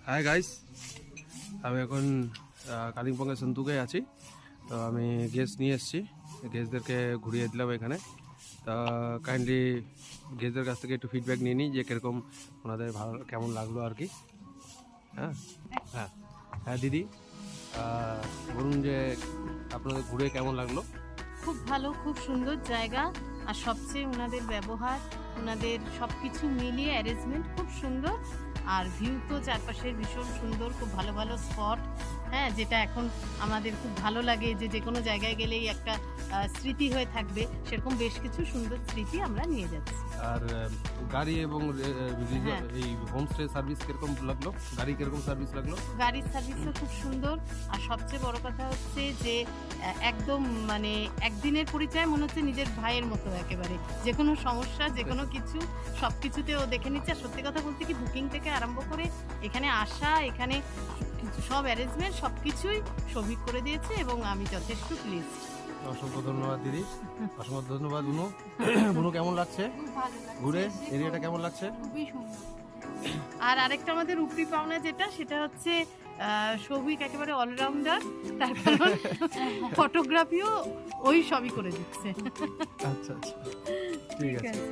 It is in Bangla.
হাই গাইস, আমি এখন কালিম্পংয়ের সন্তুকে আছি। তো আমি গেস্ট নিয়ে এসেছি, গেস্টদেরকে ঘুরিয়ে দিলাম এখানে। তা কাইন্ডলি গেস্টদের কাছ থেকে একটু ফিডব্যাক নিয়ে নিই যে কীরকম ওনাদের ভালো কেমন লাগলো আর কি। হ্যাঁ হ্যাঁ হ্যাঁ দিদি, বলুন যে আপনাদের ঘুরে কেমন লাগলো? খুব ভালো, খুব সুন্দর জায়গা। আর সবচেয়ে ওনাদের ব্যবহার, ওনাদের সব কিছু মিলিয়ে অ্যারেঞ্জমেন্ট খুব সুন্দর। আর ভিউ তো চারপাশের ভীষণ সুন্দর, খুব ভালো ভালো স্পট। হ্যাঁ, যেটা এখন আমাদের খুব ভালো লাগে যে কোনো জায়গায় গেলেই একটা স্মৃতি হয়ে থাকবে, সেরকম বেশ কিছু সুন্দর স্মৃতি আমরা নিয়ে যাচ্ছি। আর গাড়ি এবং হ্যাঁ। এই হোমস্টে সার্ভিস কিরকম লাগলো? গাড়ি কিরকম সার্ভিস লাগলো? গাড়ির সার্ভিসও খুব সুন্দর। আর সবচেয়ে বড় কথা হচ্ছে যে একদম মানে একদিনের পরিচয় মনে হচ্ছে নিজের ভাইয়ের মতো একেবারে। যে কোনো সমস্যা, যে কোনো কিছু সব কিছুতে ও দেখে নিচ্ছে। আর সত্যি কথা বলতে কি, বুকিং থেকে আরম্ভ করে এখানে আসা, এখানে সব অ্যারেঞ্জমেন্ট সব কিছুই সৌভিক করে দিয়েছে এবং আমি যথেষ্ট প্লিজ। অসংখ্য ধন্যবাদ দিদি, অসংখ্য ধন্যবাদ। বুনু, বুনু কেমন লাগছে ঘুরে? এরিয়াটা কেমন লাগছে? খুবই সুন্দর। আর আরেকটা আমাদের উপরি পাওনা যেটা, সেটা হচ্ছে সৌভিক একেবারে অলরাউন্ডার। তার কারণ ফটোগ্রাফিও ওই সবই করে দিচ্ছে। আচ্ছা আচ্ছা, ঠিক আছে।